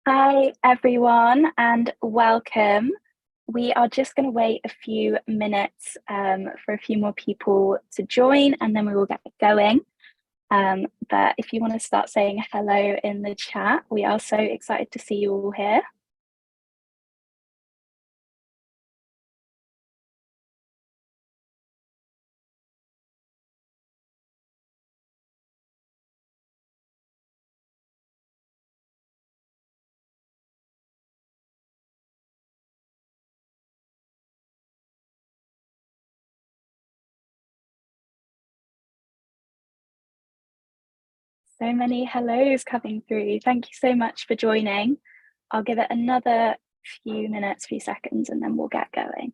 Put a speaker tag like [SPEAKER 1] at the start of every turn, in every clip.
[SPEAKER 1] Hi, everyone, and welcome. We are just going to wait a few minutes for a few more people to join, and then we will get going. But if you want to start saying hello in the chat, we are so excited to see you all here. So many hellos coming through. Thank you so much for joining. I'll give it another few seconds, and then we'll get going.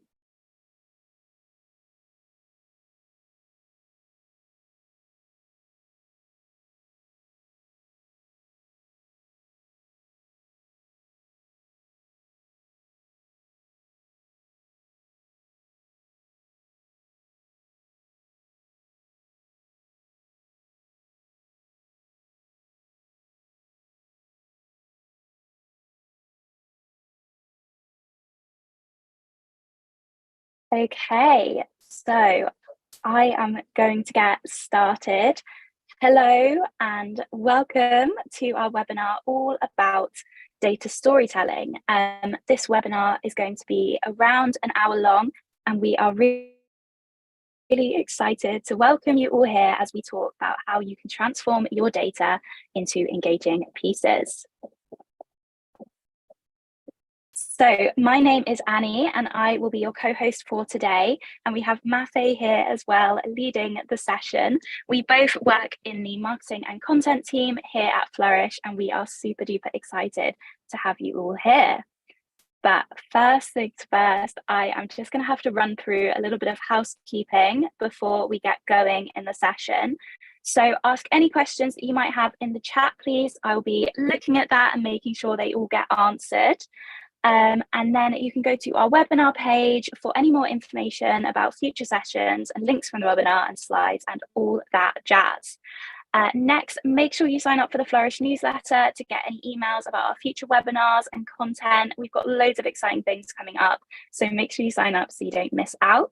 [SPEAKER 1] Okay, so I am going to get started. Hello and welcome to our webinar all about data storytelling. This webinar is going to be around an hour long, and we are really excited to welcome you all here as we talk about how you can transform your data into engaging pieces. So my name is Annie, and I will be your co-host for today. And we have Mafe here as well, leading the session. We both work in the marketing and content team here at Flourish, and we are super duper excited to have you all here. But first things first, I am just going to have to run through a little bit of housekeeping before we get going in the session. So ask any questions that you might have in the chat, please. I will be looking at that and making sure they all get answered. And then you can go to our webinar page for any more information about future sessions and links from the webinar and slides and all that jazz. Next, make sure you sign up for the Flourish newsletter to get any emails about our future webinars and content. We've got loads of exciting things coming up, so make sure you sign up so you don't miss out.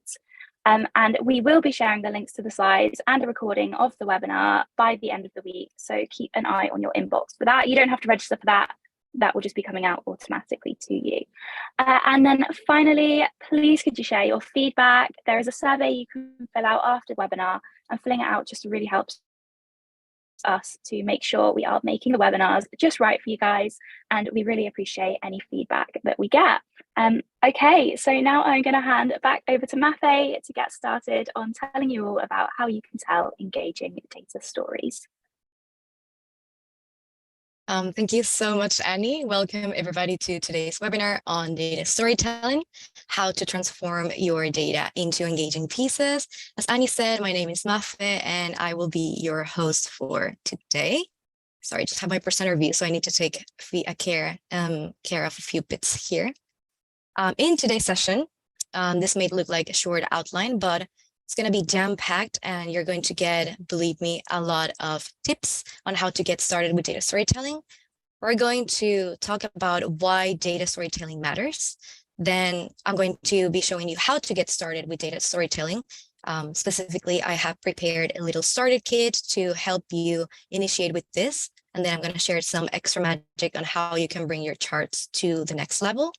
[SPEAKER 1] And we will be sharing the links to the slides and a recording of the webinar by the end of the week, so keep an eye on your inbox for that. You don't have to register for that. That will just be coming out automatically to you. And then finally, please could you share your feedback? There is a survey you can fill out after the webinar, and filling it out just really helps us to make sure we are making the webinars just right for you guys, and we really appreciate any feedback that we get. Okay, so now I'm going to hand it back over to Mafe to get started on telling you all about how you can tell engaging data stories.
[SPEAKER 2] Thank you so much, Annie. Welcome everybody to today's webinar on data storytelling, how to transform your data into engaging pieces. As Annie said, my name is Mafe, and I will be your host for today. Sorry, I just have my presenter view, so I need to take care of a few bits here. In today's session, this may look like a short outline, but it's going to be jam-packed, and you're going to get, believe me, a lot of tips on how to get started with data storytelling. We're going to talk about why data storytelling matters. Then I'm going to be showing you how to get started with data storytelling. Specifically, I have prepared a little starter kit to help you initiate with this. And then I'm going to share some extra magic on how you can bring your charts to the next level.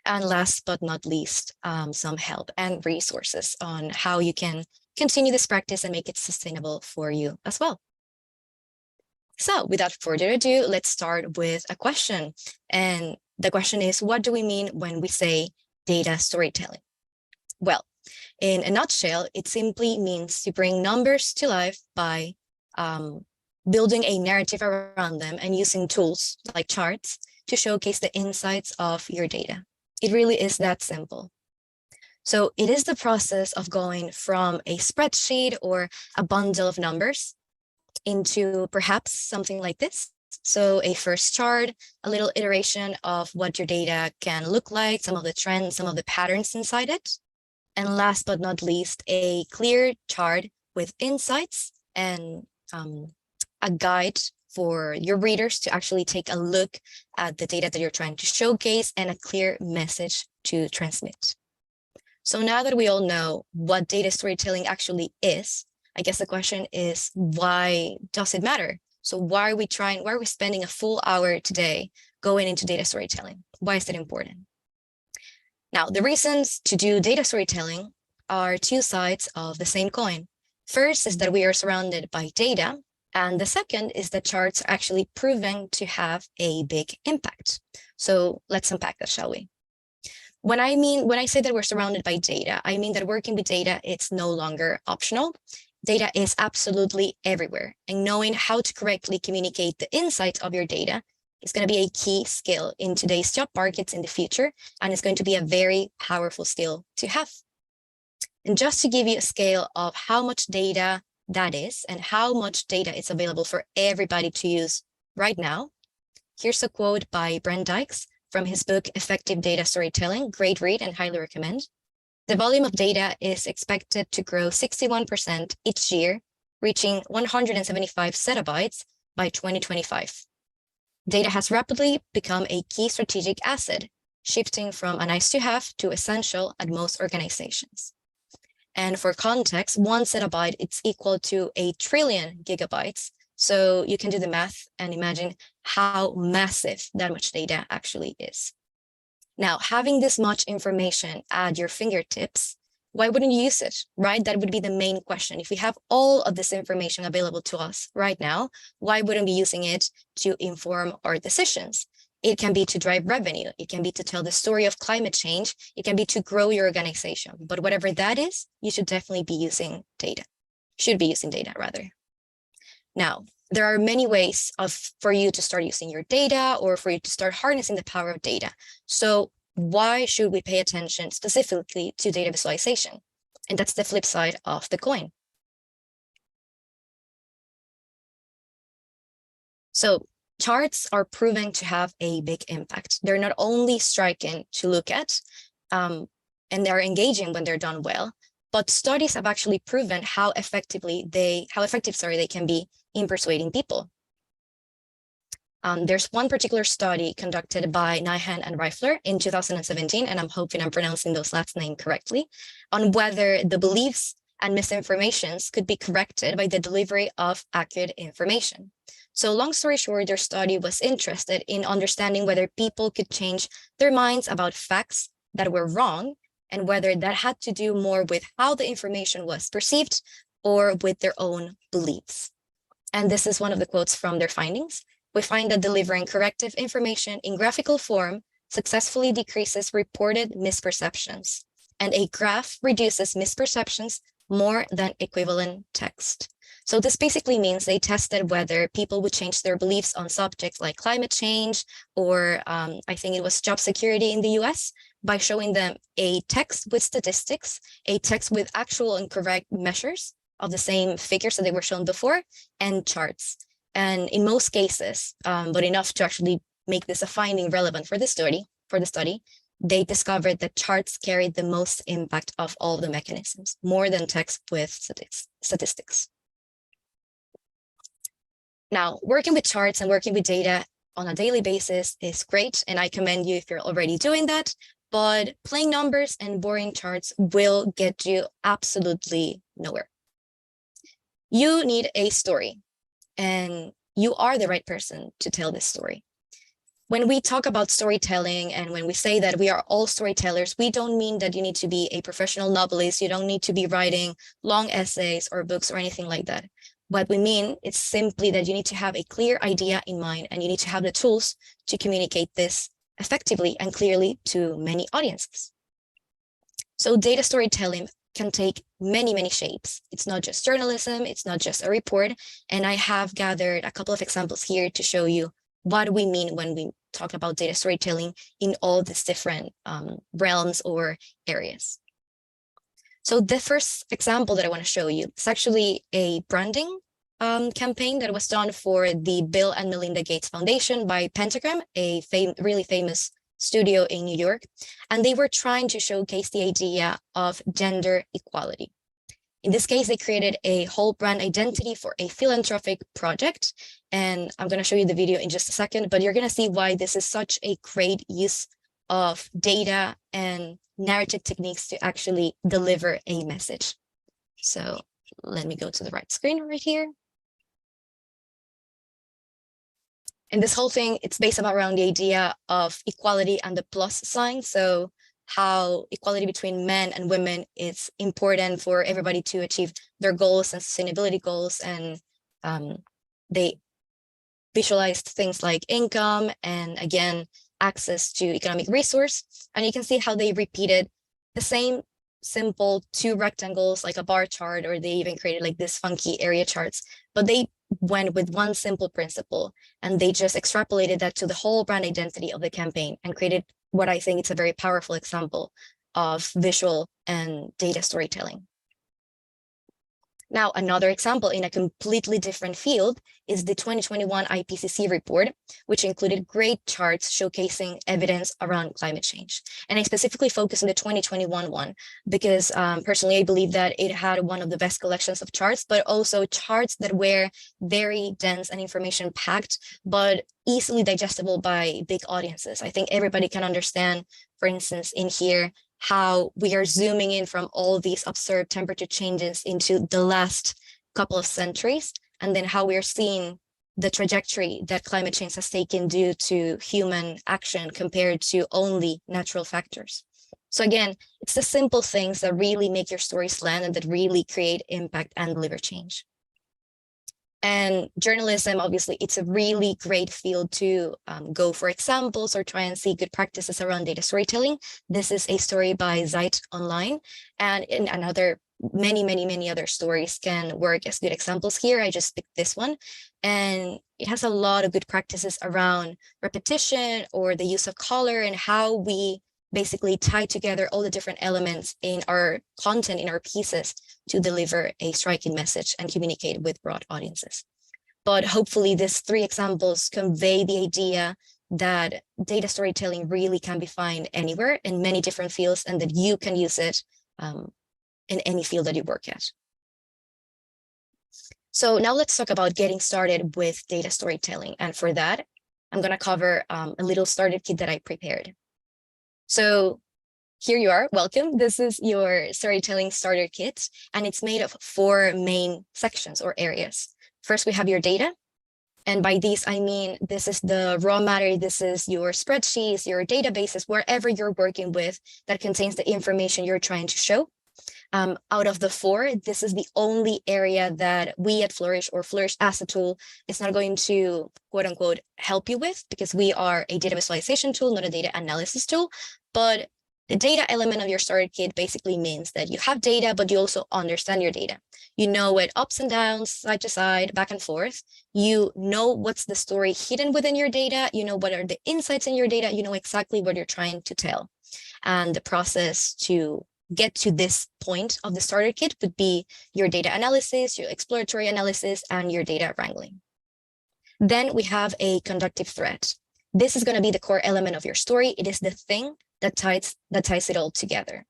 [SPEAKER 2] And last but not least, some help and resources on how you can continue this practice and make it sustainable for you as well. So without further ado, let's start with a question. And the question is, what do we mean when we say data storytelling? Well, in a nutshell, it simply means to bring numbers to life by building a narrative around them and using tools like charts to showcase the insights of your data. It really is that simple. So it is the process of going from a spreadsheet or a bundle of numbers into perhaps something like this. So a first chart, a little iteration of what your data can look like, some of the trends, some of the patterns inside it. And last but not least, a clear chart with insights and a guide for your readers to actually take a look at the data that you're trying to showcase and a clear message to transmit. So now that we all know what data storytelling actually is, I guess the question is, why does it matter? So why are we spending a full hour today going into data storytelling? Why is it important? Now, the reasons to do data storytelling are two sides of the same coin. First is that we are surrounded by data, and the second is that charts are actually proven to have a big impact. So let's unpack that, shall we? When I say that we're surrounded by data, I mean that working with data, it's no longer optional. Data is absolutely everywhere, and knowing how to correctly communicate the insights of your data is going to be a key skill in today's job markets in the future, and it's going to be a very powerful skill to have. And just to give you a scale of how much data that is and how much data is available for everybody to use right now, here's a quote by Brent Dykes from his book, Effective Data Storytelling. Great read and highly recommend. The volume of data is expected to grow 61% each year, reaching 175 zettabytes by 2025. Data has rapidly become a key strategic asset, shifting from a nice to have to essential at most organizations. And for context, 1 zettabyte is equal to 1 trillion gigabytes. So you can do the math and imagine how massive that much data actually is. Now, having this much information at your fingertips, why wouldn't you use it, right? That would be the main question. If we have all of this information available to us right now, why wouldn't we be using it to inform our decisions? It can be to drive revenue. It can be to tell the story of climate change. It can be to grow your organization. But whatever that is, you should definitely be using data. Should be using data, rather. Now, there are many ways for you to start using your data or for you to start harnessing the power of data. So why should we pay attention specifically to data visualization? And that's the flip side of the coin. So charts are proven to have a big impact. They're not only striking to look at, and they're engaging when they're done well, but studies have actually proven how effective they can be in persuading people. There's one particular study conducted by Nyhan and Reifler in 2017, and I'm hoping I'm pronouncing those last names correctly, on whether the beliefs and misinformations could be corrected by the delivery of accurate information. So long story short, their study was interested in understanding whether people could change their minds about facts that were wrong and whether that had to do more with how the information was perceived or with their own beliefs. And this is one of the quotes from their findings. We find that delivering corrective information in graphical form successfully decreases reported misperceptions, and a graph reduces misperceptions more than equivalent text. So this basically means they tested whether people would change their beliefs on subjects like climate change or I think it was job security in the US by showing them a text with statistics, a text with actual and correct measures of the same figures that they were shown before, and charts. And in most cases, but enough to actually make this a finding relevant for the study, they discovered that charts carried the most impact of all the mechanisms, more than text with statistics. Now, working with charts and working with data on a daily basis is great, and I commend you if you're already doing that, but plain numbers and boring charts will get you absolutely nowhere. You need a story, and you are the right person to tell this story. When we talk about storytelling and when we say that we are all storytellers, we don't mean that you need to be a professional novelist. You don't need to be writing long essays or books or anything like that. What we mean is simply that you need to have a clear idea in mind and you need to have the tools to communicate this effectively and clearly to many audiences. So data storytelling can take many, many shapes. It's not just journalism, it's not just a report. And I have gathered a couple of examples here to show you what we mean when we talk about data storytelling in all these different realms or areas. So the first example that I want to show you is actually a branding campaign that was done for the Bill and Melinda Gates Foundation by Pentagram, a really famous studio in New York. And they were trying to showcase the idea of gender equality. In this case, they created a whole brand identity for a philanthropic project. And I'm going to show you the video in just a second, but you're going to see why this is such a great use of data and narrative techniques to actually deliver a message. So let me go to the right screen right here. And this whole thing, it's based around the idea of equality and the plus sign. So how equality between men and women is important for everybody to achieve their goals and sustainability goals. And they visualized things like income and, again, access to economic resource. And you can see how they repeated the same simple two rectangles like a bar chart, or they even created like this funky area charts, but they went with one simple principle and they just extrapolated that to the whole brand identity of the campaign and created what I think it's a very powerful example of visual and data storytelling. Now, another example in a completely different field is the 2021 IPCC report, which included great charts showcasing evidence around climate change. And I specifically focus on the 2021 one because personally, I believe that it had one of the best collections of charts, but also charts that were very dense and information packed, but easily digestible by big audiences. I think everybody can understand, for instance, in here, how we are zooming in from all these observed temperature changes into the last couple of centuries, and then how we are seeing the trajectory that climate change has taken due to human action compared to only natural factors. So again, it's the simple things that really make your stories land and that really create impact and deliver change. And journalism, obviously, it's a really great field to go for examples or try and see good practices around data storytelling. This is a story by Zeit Online, and in another many other stories can work as good examples here. I just picked this one, and it has a lot of good practices around repetition or the use of color and how we basically tie together all the different elements in our content, in our pieces, to deliver a striking message and communicate with broad audiences. But hopefully these three examples convey the idea that data storytelling really can be found anywhere in many different fields, and that you can use it in any field that you work at. So now let's talk about getting started with data storytelling. And for that, I'm going to cover a little starter kit that I prepared. So here you are, welcome. This is your storytelling starter kit, and it's made of 4 main sections or areas. First, we have your data. And by these, I mean, this is the raw matter. This is your spreadsheets, your databases, wherever you're working with that contains the information you're trying to show. Out of the 4, this is the only area that we at Flourish, or Flourish as a tool, is not going to, quote unquote, help you with, because we are a data visualization tool, not a data analysis tool. But the data element of your starter kit basically means that you have data, but you also understand your data. You know it ups and downs, side to side, back and forth. You know what's the story hidden within your data. You know what are the insights in your data. You know exactly what you're trying to tell. And the process to get to this point of the starter kit would be your data analysis, your exploratory analysis, and your data wrangling. Then we have a conductive thread. This is going to be the core element of your story. It is the thing that ties it all together.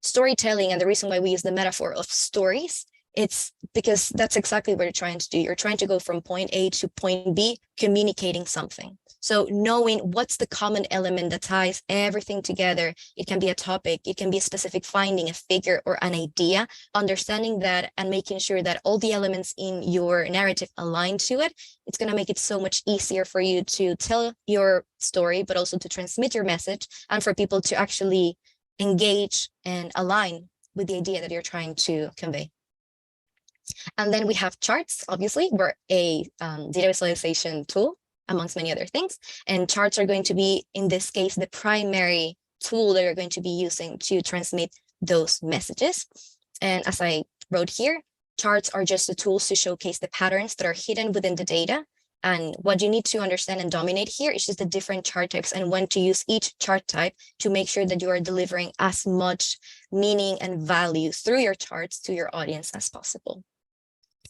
[SPEAKER 2] Storytelling, and the reason why we use the metaphor of stories, it's because that's exactly what you're trying to do. You're trying to go from point A to point B, communicating something. So knowing what's the common element that ties everything together, it can be a topic, it can be a specific finding, a figure, or an idea, understanding that and making sure that all the elements in your narrative align to it, it's going to make it so much easier for you to tell your story, but also to transmit your message, and for people to actually engage and align with the idea that you're trying to convey. And then we have charts. Obviously, we're a data visualization tool, amongst many other things. And charts are going to be, in this case, the primary tool that you're going to be using to transmit those messages. And as I wrote here, charts are just the tools to showcase the patterns that are hidden within the data. And what you need to understand and dominate here is just the different chart types and when to use each chart type to make sure that you are delivering as much meaning and value through your charts to your audience as possible.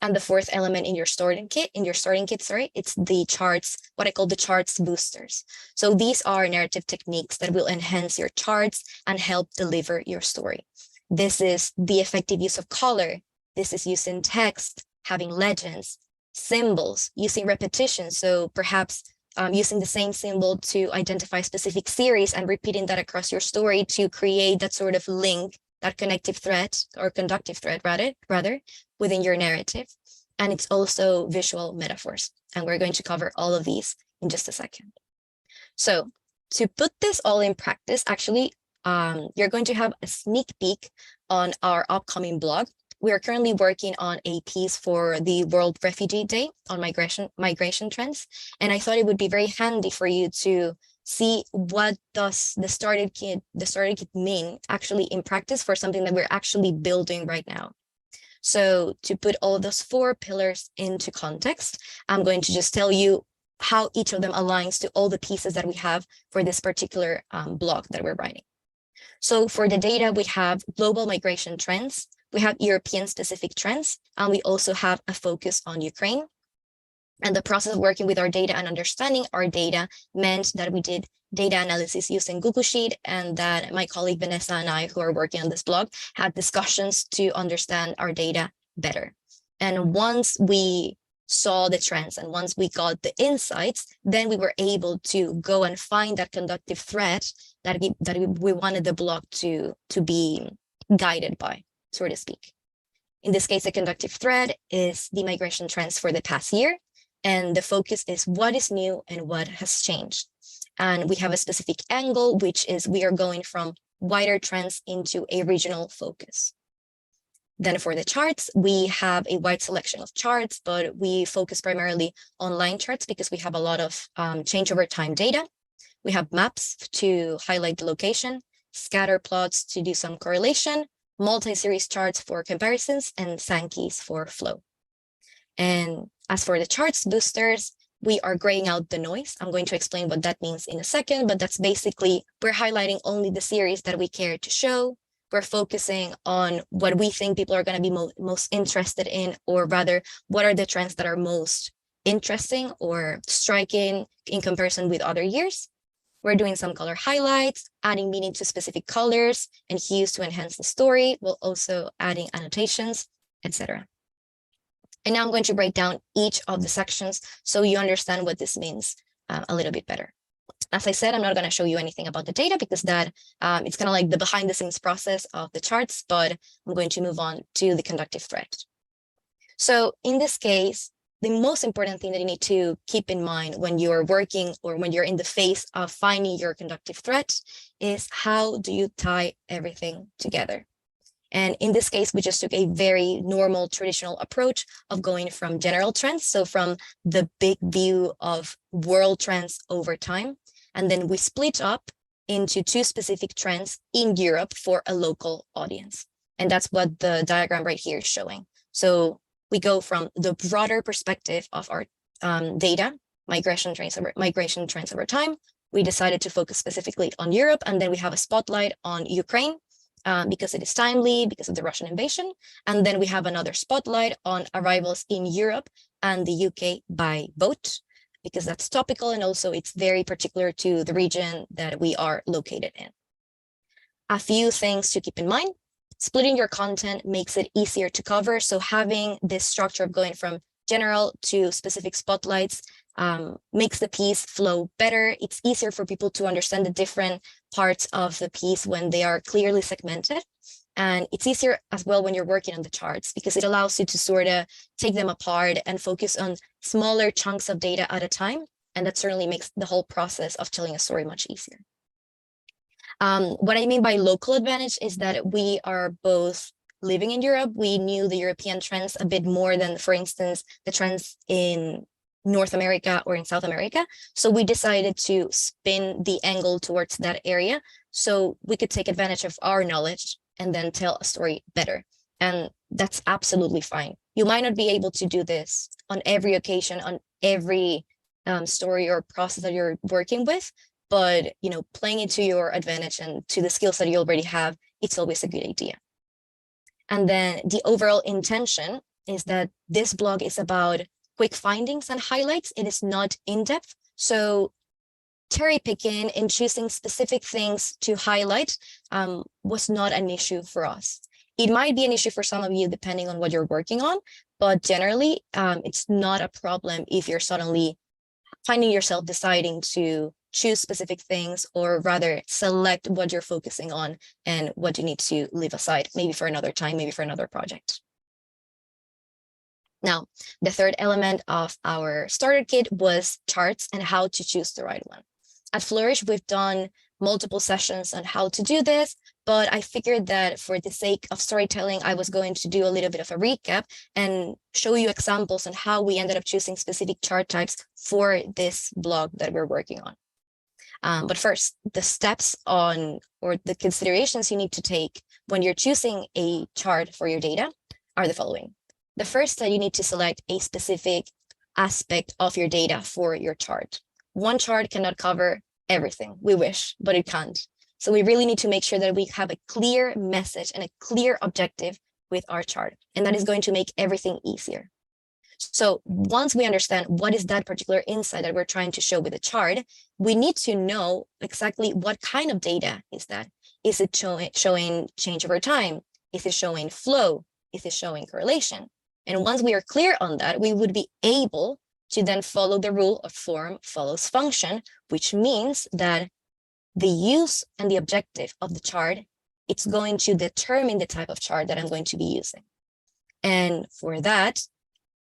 [SPEAKER 2] And the 4th element in your starting kit, it's the charts, what I call the charts boosters. So these are narrative techniques that will enhance your charts and help deliver your story. This is the effective use of color, This is using text, having legends, symbols, using repetition. So perhaps using the same symbol to identify specific series and repeating that across your story to create that sort of link, that connective thread or conductive thread rather within your narrative. And it's also visual metaphors. And we're going to cover all of these in just a second. So to put this all in practice, actually, you're going to have a sneak peek on our upcoming blog. We are currently working on a piece for the World Refugee Day on migration trends. And I thought it would be very handy for you to see what does the starter kit mean actually in practice for something that we're actually building right now. So to put all of those 4 pillars into context, I'm going to just tell you how each of them aligns to all the pieces that we have for this particular blog that we're writing. So for the data, we have global migration trends, we have European specific trends, and we also have a focus on Ukraine. And the process of working with our data and understanding our data meant that we did data analysis using Google Sheet, and that my colleague Vanessa and I, who are working on this blog, had discussions to understand our data better. And once we saw the trends and once we got the insights, then we were able to go and find that conductive thread that we wanted the blog to be guided by, so to speak. In this case, the conductive thread is the migration trends for the past year, and the focus is what is new and what has changed. And we have a specific angle, which is we are going from wider trends into a regional focus. Then for the charts, we have a wide selection of charts, but we focus primarily on line charts because we have a lot of change over time data. We have maps to highlight the location, scatter plots to do some correlation, multi-series charts for comparisons, and Sankey's for flow. And as for the charts boosters, we are graying out the noise. I'm going to explain what that means in a second, but that's basically, we're highlighting only the series that we care to show. We're focusing on what we think people are going to be most interested in, or rather, what are the trends that are most interesting or striking in comparison with other years. We're doing some color highlights, adding meaning to specific colors and hues to enhance the story, while also adding annotations, etc. And now I'm going to break down each of the sections so you understand what this means a little bit better. As I said, I'm not going to show you anything about the data because that it's kind of like the behind the scenes process of the charts, but I'm going to move on to the conductive thread. So in this case, the most important thing that you need to keep in mind when you're working or when you're in the phase of finding your conductive thread is how do you tie everything together? And in this case, we just took a very normal traditional approach of going from general trends, so from the big view of world trends over time, and then we split up into 2 specific trends in Europe for a local audience. And that's what the diagram right here is showing. So we go from the broader perspective of our data, migration trends over time. We decided to focus specifically on Europe, and then we have a spotlight on Ukraine because it is timely, because of the Russian invasion. And then we have another spotlight on arrivals in Europe and the UK by boat, because that's topical, and also it's very particular to the region that we are located in. A few things to keep in mind. Splitting your content makes it easier to cover. So having this structure of going from general to specific spotlights makes the piece flow better. It's easier for people to understand the different parts of the piece when they are clearly segmented. And it's easier as well when you're working on the charts because it allows you to sort of take them apart and focus on smaller chunks of data at a time. And that certainly makes the whole process of telling a story much easier. What I mean by local advantage is that we are both living in Europe. We knew the European trends a bit more than, for instance, the trends in North America or in South America. So we decided to spin the angle towards that area so we could take advantage of our knowledge and then tell a story better. And that's absolutely fine. You might not be able to do this on every occasion, on every story or process that you're working with, but playing it to your advantage and to the skills that you already have, it's always a good idea. And then the overall intention is that this blog is about quick findings and highlights. It is not in-depth. So cherry picking and choosing specific things to highlight was not an issue for us. It might be an issue for some of you depending on what you're working on, but generally it's not a problem if you're suddenly finding yourself deciding to choose specific things, or rather select what you're focusing on and what you need to leave aside, maybe for another time, maybe for another project. Now, the third element of our starter kit was charts and how to choose the right one. At Flourish, we've done multiple sessions on how to do this, but I figured that for the sake of storytelling, I was going to do a little bit of a recap and show you examples on how we ended up choosing specific chart types for this blog that we're working on. But first, the steps on, or the considerations you need to take when you're choosing a chart for your data are the following. The first, that you need to select a specific aspect of your data for your chart. One chart cannot cover everything. We wish, but it can't. So we really need to make sure that we have a clear message and a clear objective with our chart, and that is going to make everything easier. So once we understand what is that particular insight that we're trying to show with the chart, we need to know exactly what kind of data is that. Is it showing change over time? Is it showing flow? Is it showing correlation? And once we are clear on that, we would be able to then follow the rule of form follows function, which means that the use and the objective of the chart, it's going to determine the type of chart that I'm going to be using. And for that,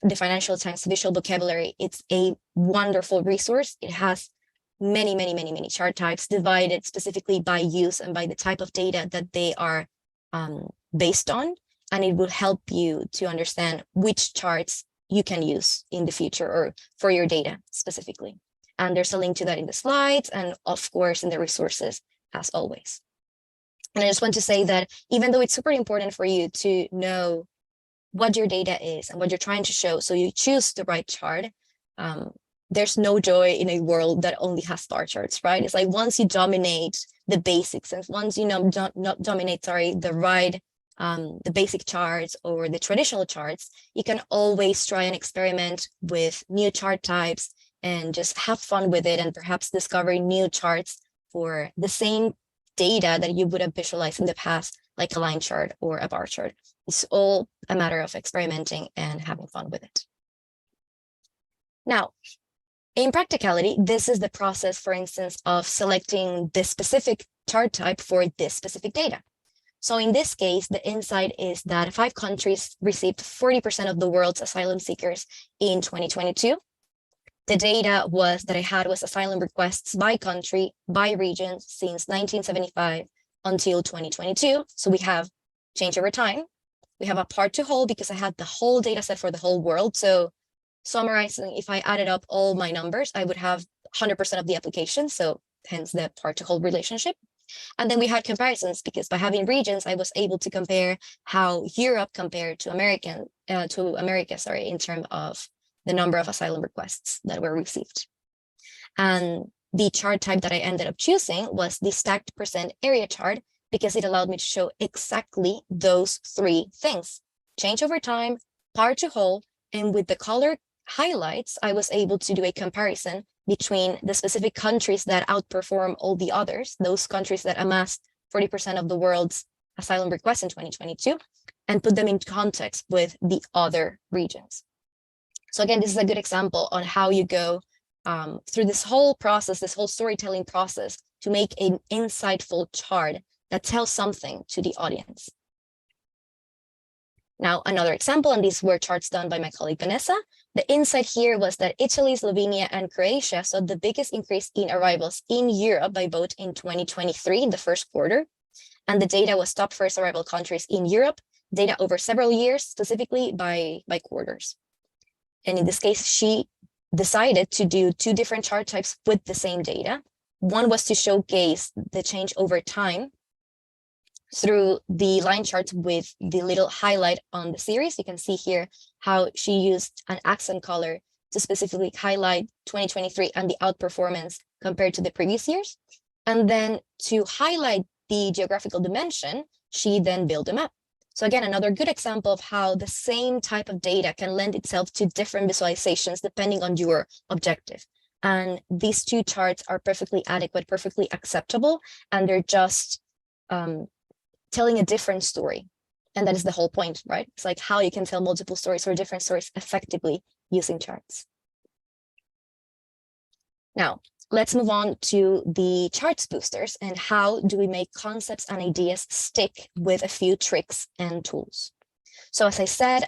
[SPEAKER 2] the Financial Times Visual Vocabulary, it's a wonderful resource. It has many chart types divided specifically by use and by the type of data that they are based on. And it will help you to understand which charts you can use in the future or for your data specifically. And there's a link to that in the slides and of course in the resources as always. And I just want to say that even though it's super important for you to know what your data is and what you're trying to show, so you choose the right chart, there's no joy in a world that only has star charts, right? It's like once you dominate the basics and once you dominate, the basic charts or the traditional charts, you can always try and experiment with new chart types and just have fun with it and perhaps discover new charts for the same data that you would have visualized in the past, like a line chart or a bar chart. It's all a matter of experimenting and having fun with it. Now, in practicality, this is the process, for instance, of selecting this specific chart type for this specific data. So in this case, the insight is that 5 countries received 40% of the world's asylum seekers in 2022. The data that I had was asylum requests by country, by region since 1975 until 2022. So we have change over time. We have a part to whole because I had the whole data set for the whole world. So summarizing, if I added up all my numbers, I would have 100% of the application. So hence the part to whole relationship. And then we had comparisons because by having regions, I was able to compare how Europe compared to America, in terms of the number of asylum requests that were received. And the chart type that I ended up choosing was the stacked percent area chart because it allowed me to show exactly those 3 things: change over time, part to whole, and with the color highlights, I was able to do a comparison between the specific countries that outperform all the others, those countries that amassed 40% of the world's asylum requests in 2022, and put them in context with the other regions. So again, this is a good example on how you go through this whole process, this whole storytelling process to make an insightful chart that tells something to the audience. Now, another example, and these were charts done by my colleague Vanessa. The insight here was that Italy, Slovenia, and Croatia saw the biggest increase in arrivals in Europe by boat in 2023, in the first quarter. And the data was top first arrival countries in Europe, data over several years, specifically by quarters. And in this case, she decided to do 2 different chart types with the same data. One was to showcase the change over time through the line charts with the little highlight on the series. You can see here how she used an accent color to specifically highlight 2023 and the outperformance compared to the previous years. And then to highlight the geographical dimension, she then built a map. So again, another good example of how the same type of data can lend itself to different visualizations depending on your objective. And these 2 charts are perfectly adequate, perfectly acceptable, and they're just telling a different story. And that is the whole point, right? It's like how you can tell multiple stories or different stories effectively using charts. Now, let's move on to the charts boosters and how do we make concepts and ideas stick with a few tricks and tools. So as I said,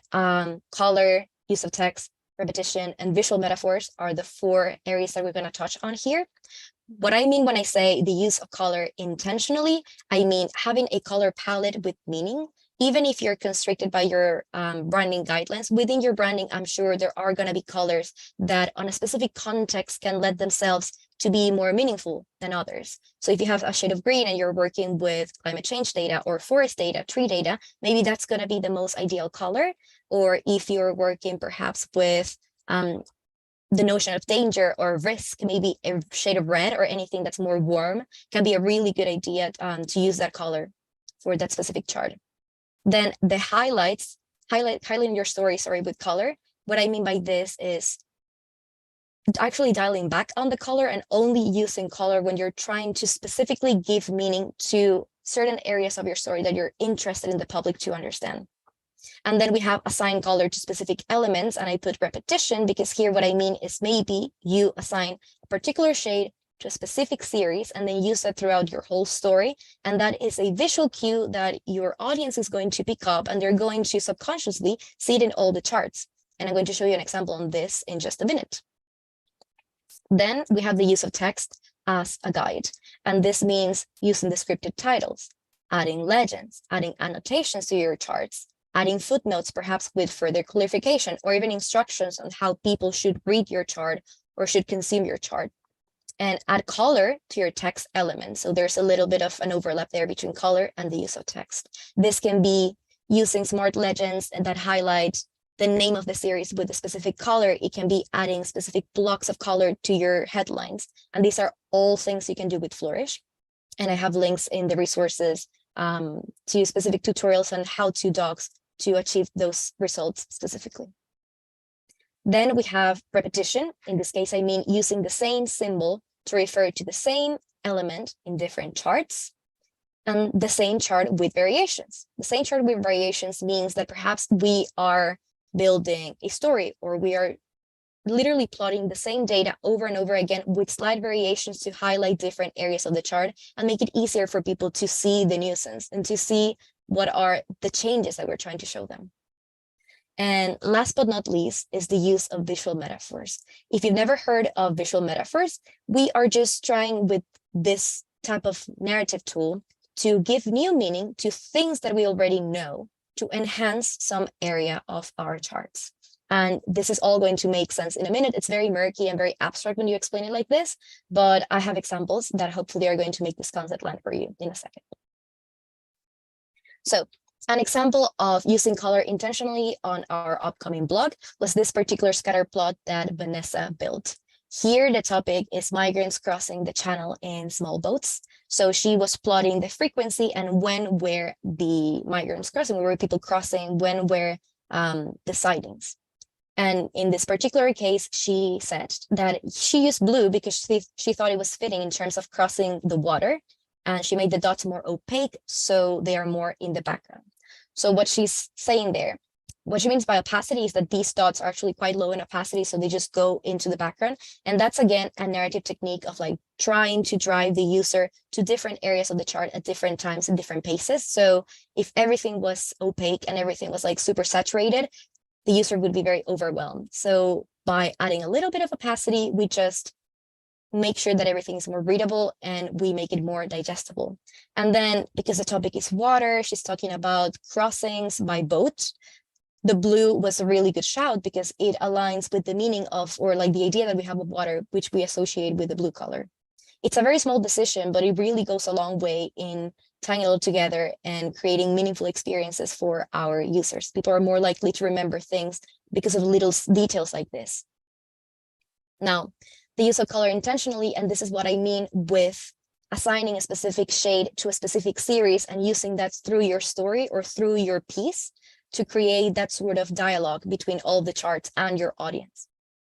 [SPEAKER 2] color, use of text, repetition, and visual metaphors are the 4 areas that we're going to touch on here. What I mean when I say the use of color intentionally, I mean having a color palette with meaning. Even if you're constricted by your branding guidelines, within your branding, I'm sure there are going to be colors that on a specific context can lend themselves to be more meaningful than others. So if you have a shade of green and you're working with climate change data or forest data, tree data, maybe that's going to be the most ideal color. Or if you're working perhaps with the notion of danger or risk, maybe a shade of red or anything that's more warm can be a really good idea to use that color for that specific chart. Then the highlighting your story, with color. What I mean by this is actually dialing back on the color and only using color when you're trying to specifically give meaning to certain areas of your story that you're interested in the public to understand. And then we have assign color to specific elements, and I put repetition because here what I mean is maybe you assign a particular shade to a specific series and then use that throughout your whole story. And that is a visual cue that your audience is going to pick up, and they're going to subconsciously see it in all the charts. And I'm going to show you an example on this in just a minute. Then we have the use of text as a guide. And this means using the scripted titles, adding legends, adding annotations to your charts, adding footnotes, perhaps with further clarification, or even instructions on how people should read your chart or should consume your chart. And add color to your text elements. So there's a little bit of an overlap there between color and the use of text. This can be using smart legends that highlight the name of the series with a specific color. It can be adding specific blocks of color to your headlines. And these are all things you can do with Flourish. And I have links in the resources to specific tutorials on how-to docs to achieve those results specifically. Then we have repetition. In this case, I mean using the same symbol to refer to the same element in different charts, and the same chart with variations. The same chart with variations means that perhaps we are building a story, or we are literally plotting the same data over and over again with slight variations to highlight different areas of the chart and make it easier for people to see the nuisance and to see what are the changes that we're trying to show them. And last but not least is the use of visual metaphors. If you've never heard of visual metaphors, we are just trying with this type of narrative tool to give new meaning to things that we already know to enhance some area of our charts. And this is all going to make sense in a minute. It's very murky and very abstract when you explain it like this, but I have examples that hopefully are going to make this concept land for you in a second. So an example of using color intentionally on our upcoming blog was this particular scatter plot that Vanessa built. Here, the topic is migrants crossing the channel in small boats. So she was plotting the frequency and when were the migrants crossing, when were people crossing, when were the sightings. And in this particular case, she said that she used blue because she thought it was fitting in terms of crossing the water. And she made the dots more opaque, so they are more in the background. So what she's saying there, what she means by opacity is that these dots are actually quite low in opacity, so they just go into the background. And that's, again, a narrative technique of like trying to drive the user to different areas of the chart at different times and different paces. So if everything was opaque and everything was like super saturated, the user would be very overwhelmed. So by adding a little bit of opacity, we just make sure that everything is more readable and we make it more digestible. And then because the topic is water, she's talking about crossings by boat. The blue was a really good shout because it aligns with the meaning of, or like the idea that we have of water, which we associate with the blue color. It's a very small decision, but it really goes a long way in tying it all together and creating meaningful experiences for our users. People are more likely to remember things because of little details like this. Now, the use of color intentionally, and this is what I mean with assigning a specific shade to a specific series and using that through your story or through your piece to create that sort of dialogue between all the charts and your audience.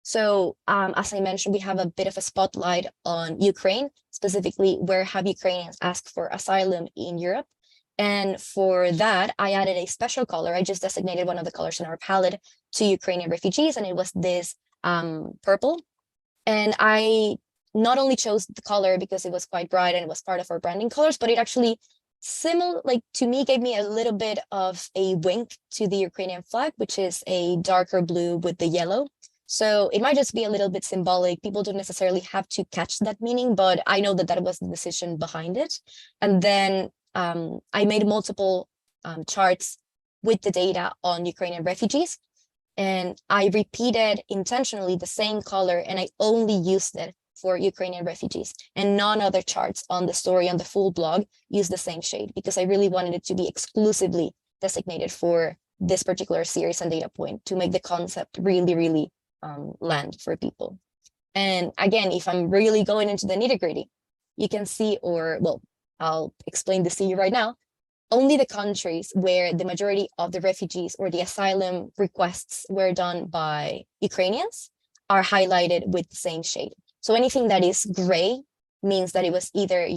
[SPEAKER 2] So as I mentioned, we have a bit of a spotlight on Ukraine, specifically where have Ukrainians asked for asylum in Europe. And for that, I added a special color. I just designated one of the colors in our palette to Ukrainian refugees, and it was this purple. And I not only chose the color because it was quite bright and it was part of our branding colors, but it actually to me, gave me a little bit of a wink to the Ukrainian flag, which is a darker blue with the yellow. So it might just be a little bit symbolic. People don't necessarily have to catch that meaning, but I know that that was the decision behind it. And then I made multiple charts with the data on Ukrainian refugees. And I repeated intentionally the same color, and I only used it for Ukrainian refugees, and none other charts on the story on the full blog use the same shade, because I really wanted it to be exclusively designated for this particular series and data point to make the concept really land for people. And again, if I'm really going into the nitty-gritty, you can see, or well, I'll explain this to you right now. Only the countries where the majority of the refugees or the asylum requests were done by Ukrainians are highlighted with the same shade. So anything that is gray means that it was either,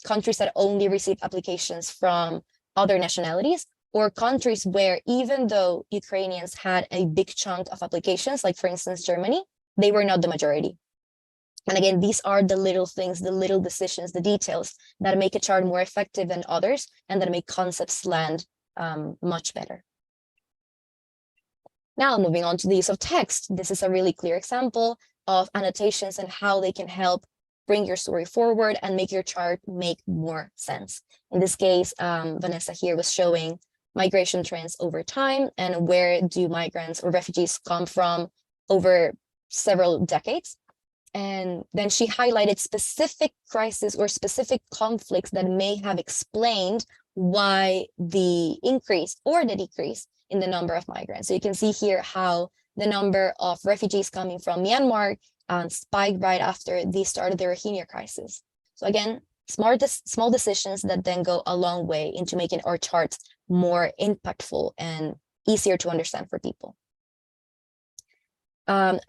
[SPEAKER 2] countries that only received applications from other nationalities, or countries where, even though Ukrainians had a big chunk of applications, like for instance, Germany, they were not the majority. And again, these are the little things, the little decisions, the details that make a chart more effective than others, and that make concepts land much better. Now, moving on to the use of text. This is a really clear example of annotations and how they can help bring your story forward and make your chart make more sense. In this case, Vanessa here was showing migration trends over time and where do migrants or refugees come from over several decades. And then she highlighted specific crises or specific conflicts that may have explained why the increase or the decrease in the number of migrants. So you can see here how the number of refugees coming from Myanmar spiked right after the start of the Rohingya crisis. So again, small decisions that then go a long way into making our charts more impactful and easier to understand for people.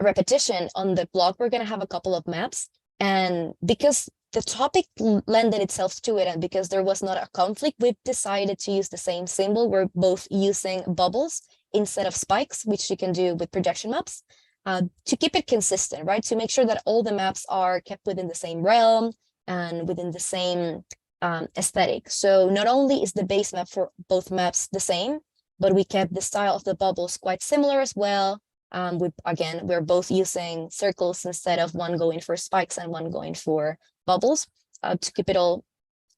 [SPEAKER 2] Repetition on the blog, we're going to have a couple of maps, and because the topic lended itself to it and because there was not a conflict, we've decided to use the same symbol. We're both using bubbles instead of spikes, which you can do with projection maps, to keep it consistent, right? To make sure that all the maps are kept within the same realm and within the same aesthetic. So not only is the base map for both maps the same, but we kept the style of the bubbles quite similar as well. We're both using circles instead of one going for spikes and one going for bubbles, to keep it all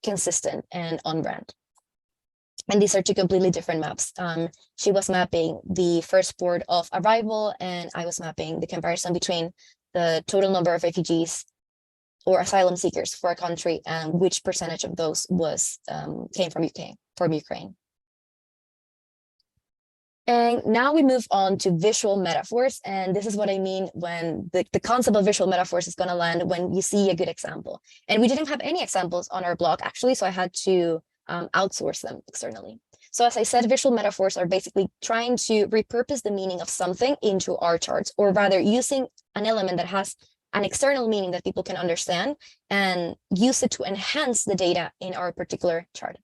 [SPEAKER 2] consistent and on brand. And these are two completely different maps. She was mapping the first port of arrival, and I was mapping the comparison between the total number of refugees or asylum seekers for a country and which percentage of those came from Ukraine. And now we move on to visual metaphors. And this is what I mean when the concept of visual metaphors is going to land when you see a good example. And we didn't have any examples on our blog, actually, so I had to outsource them externally. So as I said, visual metaphors are basically trying to repurpose the meaning of something into our charts, or rather using an element that has an external meaning that people can understand and use it to enhance the data in our particular chart.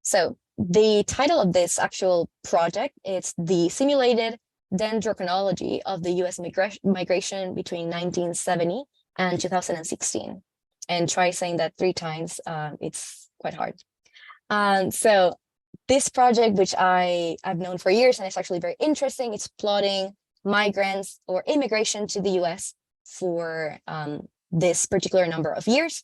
[SPEAKER 2] So the title of this actual project is the simulated dendrochronology of the US migration between 1970 and 2016. And try saying that 3 times, it's quite hard. So this project, which I've known for years, and it's actually very interesting, it's plotting migrants or immigration to the US for this particular number of years.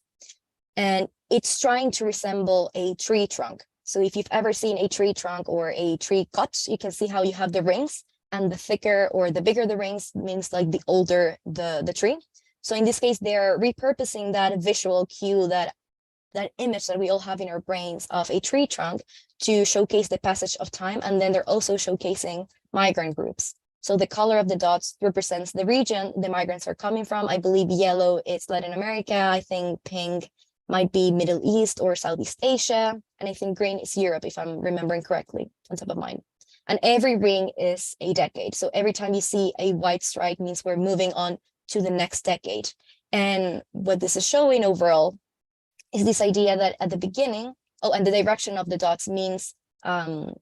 [SPEAKER 2] And it's trying to resemble a tree trunk. So if you've ever seen a tree trunk or a tree cut, you can see how you have the rings, and the thicker or the bigger the rings means like the older the tree. So in this case, they're repurposing that visual cue, that image that we all have in our brains of a tree trunk, to showcase the passage of time. And then they're also showcasing migrant groups. So the color of the dots represents the region the migrants are coming from. I believe yellow is Latin America. I think pink might be Middle East or Southeast Asia. And I think green is Europe, if I'm remembering correctly, on top of mind. And every ring is a decade. So every time you see a white stripe means we're moving on to the next decade. And what this is showing overall is this idea that at the beginning, Oh, and the direction of the dots means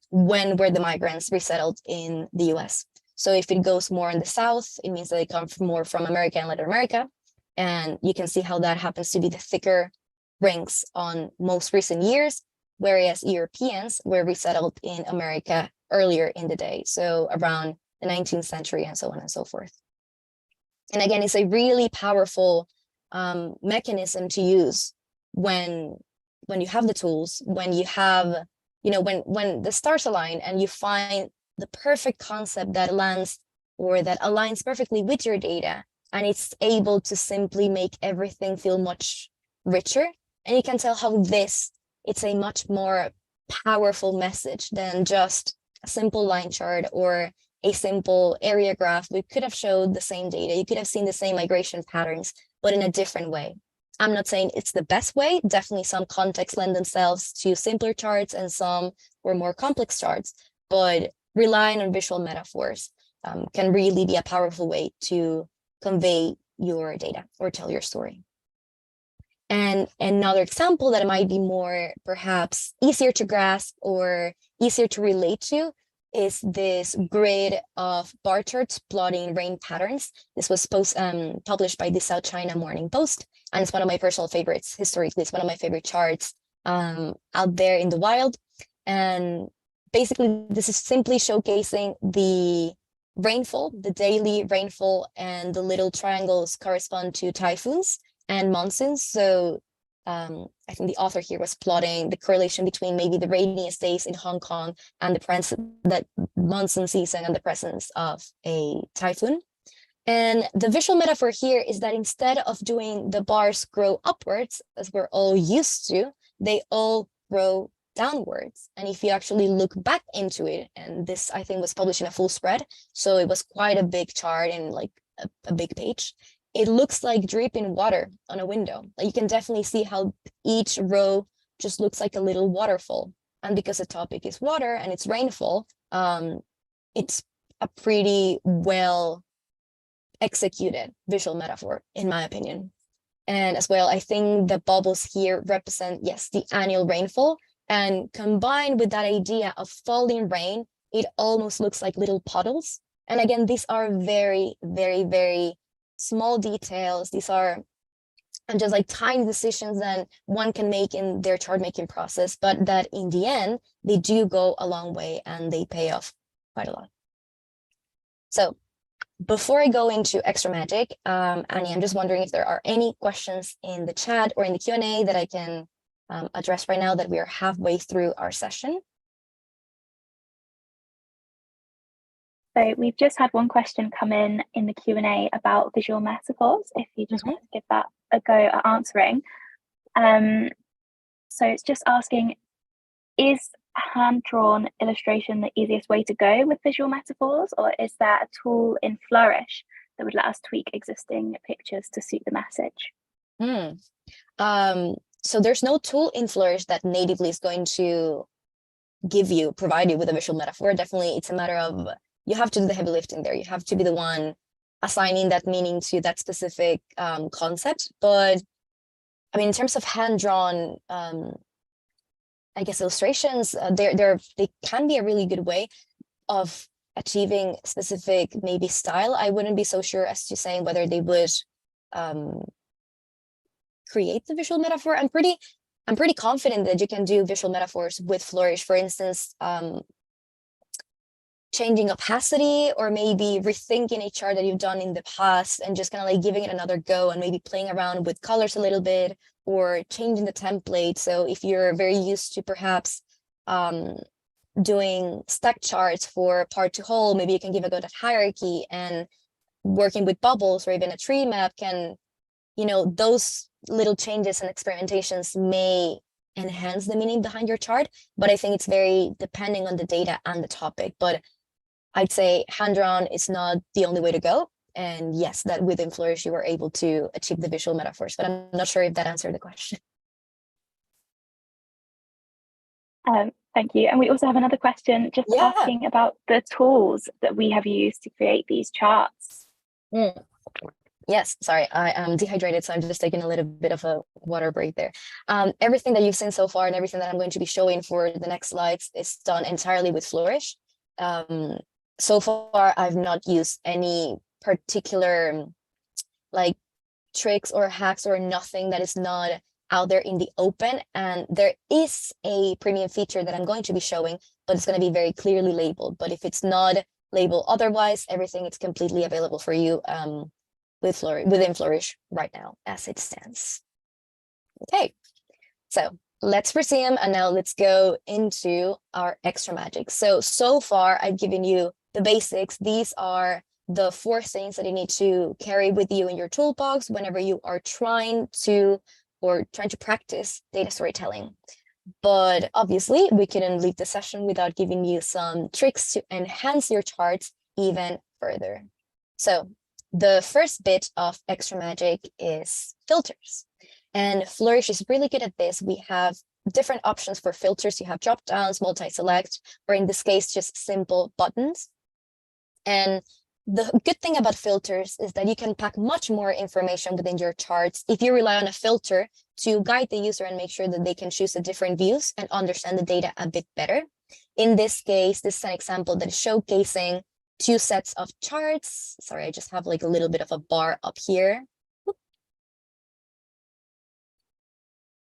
[SPEAKER 2] when were the migrants resettled in the US. So if it goes more in the south, it means that they come more from America and Latin America. And you can see how that happens to be the thicker rings on most recent years, whereas Europeans were resettled in America earlier in the day, so around the 19th century and so on and so forth. And again, it's a really powerful mechanism to use when you have the tools, when you have, when the stars align and you find the perfect concept that lands or that aligns perfectly with your data, and it's able to simply make everything feel much richer. And you can tell how it's a much more powerful message than just a simple line chart or a simple area graph. We could have showed the same data. You could have seen the same migration patterns, but in a different way. I'm not saying it's the best way. Definitely some contexts lend themselves to simpler charts and some or more complex charts, but relying on visual metaphors can really be a powerful way to convey your data or tell your story. And another example that might be more perhaps easier to grasp or easier to relate to is this grid of bar charts plotting rain patterns. This was published by the South China Morning Post, and it's one of my personal favorites historically. It's one of my favorite charts out there in the wild. And basically, this is simply showcasing the rainfall, the daily rainfall, and the little triangles correspond to typhoons and monsoons. So I think the author here was plotting the correlation between maybe the rainiest days in Hong Kong and that monsoon season and the presence of a typhoon. And the visual metaphor here is that instead of doing the bars grow upwards, as we're all used to, they all grow downwards. And if you actually look back into it, and this I think was published in a full spread, so it was quite a big chart and like a big page, it looks like dripping water on a window. Like you can definitely see how each row just looks like a little waterfall. And because the topic is water and it's rainfall, it's a pretty well executed visual metaphor, in my opinion. And as well, I think the bubbles here represent, yes, the annual rainfall. And combined with that idea of falling rain, it almost looks like little puddles. And again, these are very, very, very small details. These are just like tiny decisions that one can make in their chart making process, but that in the end, they do go a long way and they pay off quite a lot. So before I go into extra magic, Annie, I'm just wondering if there are any questions in the chat or in the Q&A that I can address right now that we are halfway through our session.
[SPEAKER 1] So we've just had one question come in the Q&A about visual metaphors, if you just want to give that a go at answering. So it's just asking, is hand-drawn illustration the easiest way to go with visual metaphors, or is there a tool in Flourish that would let us tweak existing pictures to suit the message?
[SPEAKER 2] So there's no tool in Flourish that natively is going to provide you with a visual metaphor. Definitely, it's a matter of you have to do the heavy lifting there. You have to be the one assigning that meaning to that specific concept. But I mean, in terms of hand-drawn, I guess illustrations, they can be a really good way of achieving specific maybe style. I wouldn't be so sure as to saying whether they would create the visual metaphor. I'm pretty confident that you can do visual metaphors with Flourish. For instance, changing opacity, or maybe rethinking a chart that you've done in the past and just kind of like giving it another go and maybe playing around with colors a little bit, or changing the template. So if you're very used to perhaps doing stack charts for part to whole, maybe you can give a go at hierarchy, and working with bubbles or even a tree map can, those little changes and experimentations may enhance the meaning behind your chart. But I think it's very depending on the data and the topic. But I'd say hand-drawn is not the only way to go. And yes, that within Flourish, you were able to achieve the visual metaphors, but I'm not sure if that answered the question.
[SPEAKER 1] Thank you. And we also have another question just asking about the tools that we have used to create these charts.
[SPEAKER 2] Yes, sorry, I am dehydrated, so I'm just taking a little bit of a water break there. Everything that you've seen so far and everything that I'm going to be showing for the next slides is done entirely with Flourish. So far, I've not used any particular like tricks or hacks or nothing that is not out there in the open. And there is a premium feature that I'm going to be showing, but it's going to be very clearly labeled. But if it's not labeled otherwise, everything is completely available for you within Flourish right now as it stands. Okay, so let's resume and now let's go into our extra magic. So far I've given you the basics. These are the 4 things that you need to carry with you in your toolbox whenever you are trying to practice data storytelling. But obviously we couldn't leave the session without giving you some tricks to enhance your charts even further. So the first bit of extra magic is filters. And Flourish is really good at this. We have different options for filters. You have drop downs, multi-select, or in this case, just simple buttons. And the good thing about filters is that you can pack much more information within your charts if you rely on a filter to guide the user and make sure that they can choose the different views and understand the data a bit better. In this case, this is an example that is showcasing 2 sets of charts. Sorry, I just have like a little bit of a bar up here.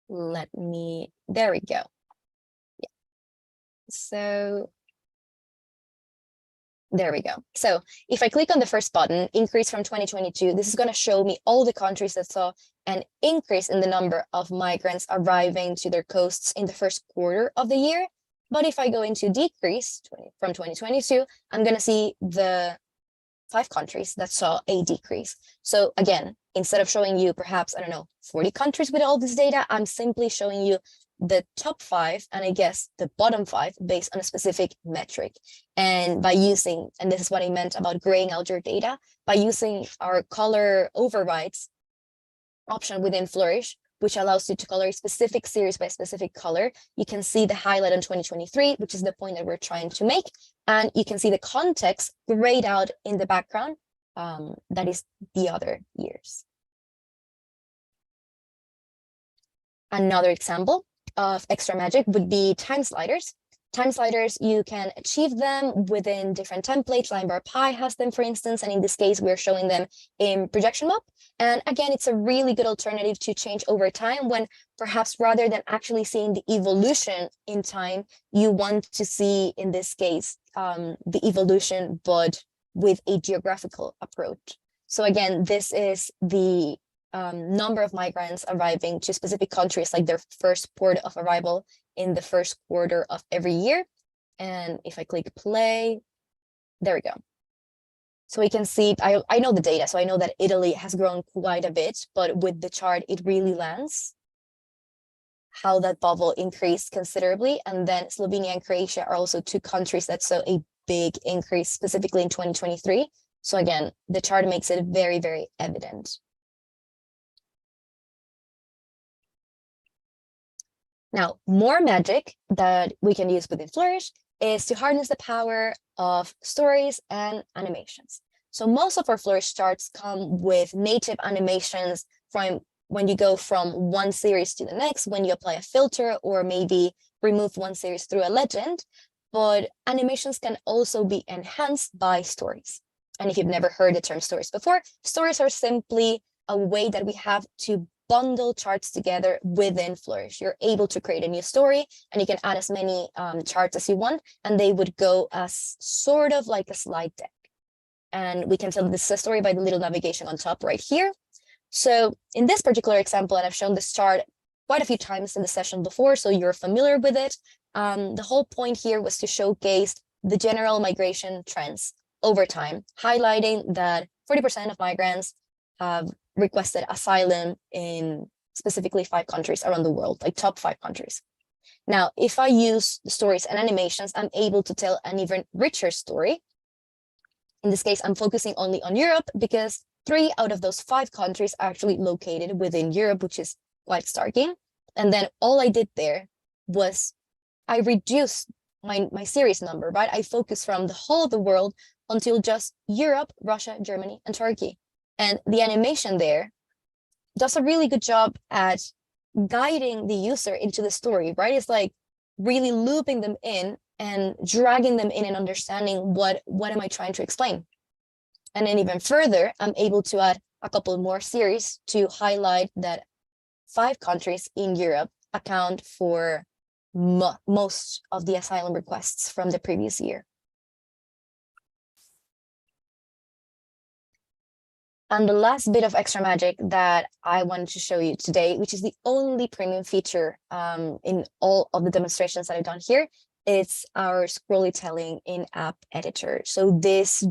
[SPEAKER 2] There we go. Yeah. So there we go. So if I click on the first button, increase from 2022, this is going to show me all the countries that saw an increase in the number of migrants arriving to their coasts in the first quarter of the year. But if I go into decrease from 2022, I'm going to see the 5 countries that saw a decrease. So again, instead of showing you perhaps, I don't know, 40 countries with all this data, I'm simply showing you the top 5 and I guess the bottom 5 based on a specific metric. And by using, and this is what I meant about graying out your data, by using our color overrides option within Flourish, which allows you to color a specific series by specific color, you can see the highlight on 2023, which is the point that we're trying to make. And you can see the context grayed out in the background. That is the other years. Another example of extra magic would be time sliders. Time sliders, you can achieve them within different templates. Linebar Pi has them, for instance, and in this case, we're showing them in projection map. And again, it's a really good alternative to change over time when perhaps rather than actually seeing the evolution in time, you want to see, in this case, the evolution, but with a geographical approach. So again, this is the number of migrants arriving to specific countries, like their first port of arrival in the first quarter of every year. And if I click play, there we go. So we can see, I know the data, so I know that Italy has grown quite a bit, but with the chart, it really lands how that bubble increased considerably. And then Slovenia and Croatia are also 2 countries that saw a big increase, specifically in 2023. So again, the chart makes it very, very evident. Now, more magic that we can use within Flourish is to harness the power of stories and animations. So most of our Flourish charts come with native animations from when you go from one series to the next, when you apply a filter or maybe remove one series through a legend, but animations can also be enhanced by stories. And if you've never heard the term stories before, stories are simply a way that we have to bundle charts together within Flourish. You're able to create a new story and you can add as many charts as you want, and they would go as sort of like a slide deck. And we can tell this is a story by the little navigation on top right here. So in this particular example, and I've shown this chart quite a few times in the session before, so you're familiar with it. The whole point here was to showcase the general migration trends over time, highlighting that 40% of migrants have requested asylum in specifically 5 countries around the world, like top 5 countries. Now, if I use the stories and animations, I'm able to tell an even richer story. In this case, I'm focusing only on Europe because 3 out of those 5 countries are actually located within Europe, which is quite starking. And then all I did there was I reduced my series number, right? I focused from the whole of the world until just Europe, Russia, Germany, and Turkey. And the animation there does a really good job at guiding the user into the story, right? It's like really looping them in and dragging them in and understanding what am I trying to explain. And then even further, I'm able to add a couple more series to highlight that 5 countries in Europe account for most of the asylum requests from the previous year. And the last bit of extra magic that I wanted to show you today, which is the only premium feature in all of the demonstrations that I've done here, it's our scrollitelling in-app editor. So this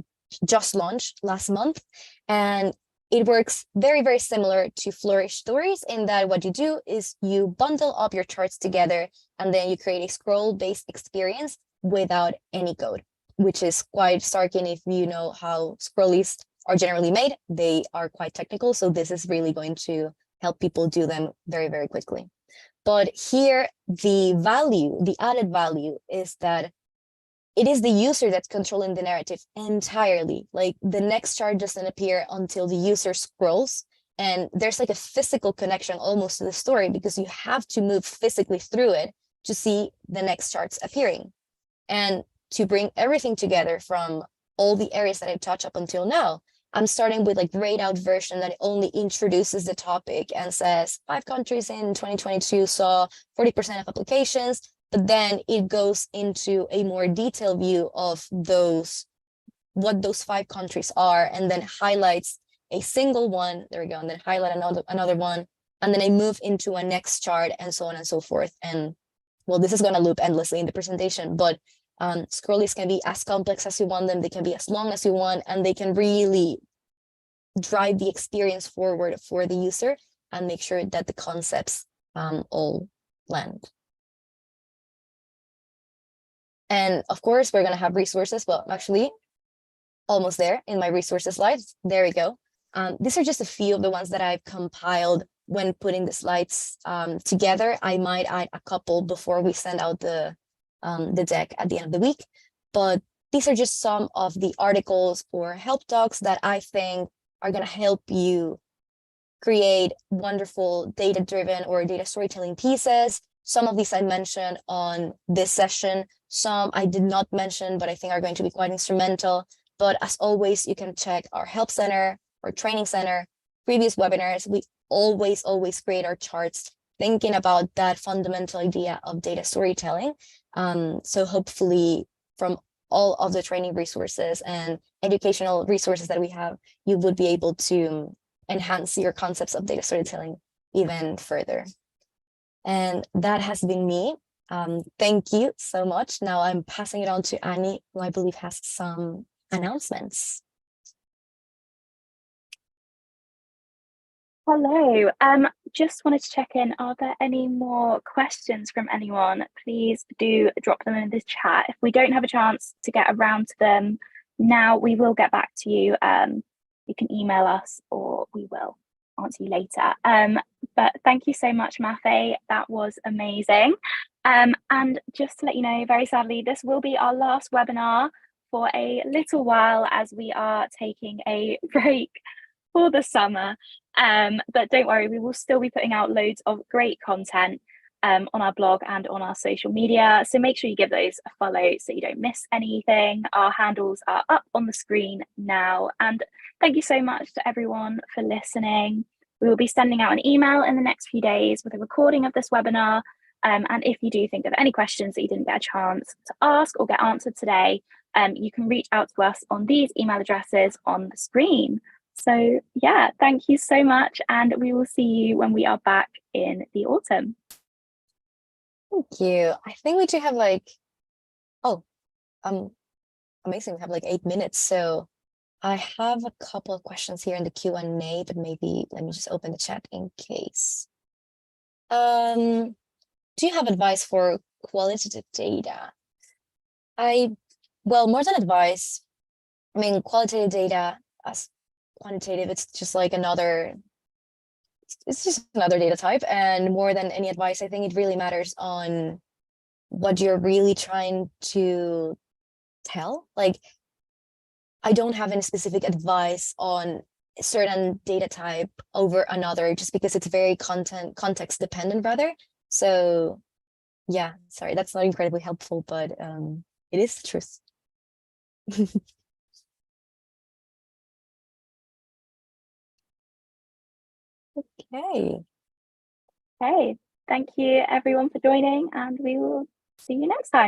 [SPEAKER 2] just launched last month, and it works very, very similar to Flourish Stories in that what you do is you bundle up your charts together and then you create a scroll-based experience without any code, which is quite starking if you know how scrollies are generally made. They are quite technical, so this is really going to help people do them very, very quickly. But here, the added value is that it is the user that's controlling the narrative entirely. Like the next chart doesn't appear until the user scrolls, and there's like a physical connection almost to the story because you have to move physically through it to see the next charts appearing. And to bring everything together from all the areas that I've touched up until now, I'm starting with like grayed out version that only introduces the topic and says 5 countries in 2022 saw 40% of applications, but then it goes into a more detailed view of what those 5 countries are, and then highlights a single one. There we go. And then highlight another one. And then I move into a next chart and so on and so forth. And well, this is going to loop endlessly in the presentation, but scrollies can be as complex as you want them. They can be as long as you want, and they can really drive the experience forward for the user and make sure that the concepts all land. And of course, we're going to have resources. Well, actually, almost there in my resources slides. There we go. These are just a few of the ones that I've compiled when putting the slides together. I might add a couple before we send out the deck at the end of the week. But these are just some of the articles or help docs that I think are going to help you create wonderful data-driven or data storytelling pieces. Some of these I mentioned on this session. Some I did not mention, but I think are going to be quite instrumental. But as always, you can check our help center or training center, previous webinars. We always create our charts thinking about that fundamental idea of data storytelling. So hopefully from all of the training resources and educational resources that we have, you would be able to enhance your concepts of data storytelling even further. And that has been me. Thank you so much. Now I'm passing it on to Annie, who I believe has some announcements.
[SPEAKER 1] Hello. Just wanted to check in. Are there any more questions from anyone? Please do drop them in the chat. If we don't have a chance to get around to them now, we will get back to you. You can email us or we will answer you later. But thank you so much, Mafe. That was amazing. And just to let you know, very sadly, this will be our last webinar for a little while as we are taking a break for the summer. But don't worry, we will still be putting out loads of great content on our blog and on our social media. So make sure you give those a follow so you don't miss anything. Our handles are up on the screen now. And thank you so much to everyone for listening. We will be sending out an email in the next few days with a recording of this webinar. And if you do think of any questions that you didn't get a chance to ask or get answered today, you can reach out to us on these email addresses on the screen. So yeah, thank you so much, and we will see you when we are back in the autumn.
[SPEAKER 2] Thank you. I think we do have like, amazing. We have like 8 minutes. So I have a couple of questions here in the Q&A, but maybe let me just open the chat in case. Do you have advice for qualitative data? Well, more than advice, I mean, qualitative data as quantitative, it's just another data type, and more than any advice, I think it really matters on what you're really trying to tell. Like, I don't have any specific advice on certain data type over another just because it's very context dependent rather. So yeah, sorry, that's not incredibly helpful, but it is the truth. Okay.
[SPEAKER 1] Okay, thank you everyone for joining, and we will see you next time.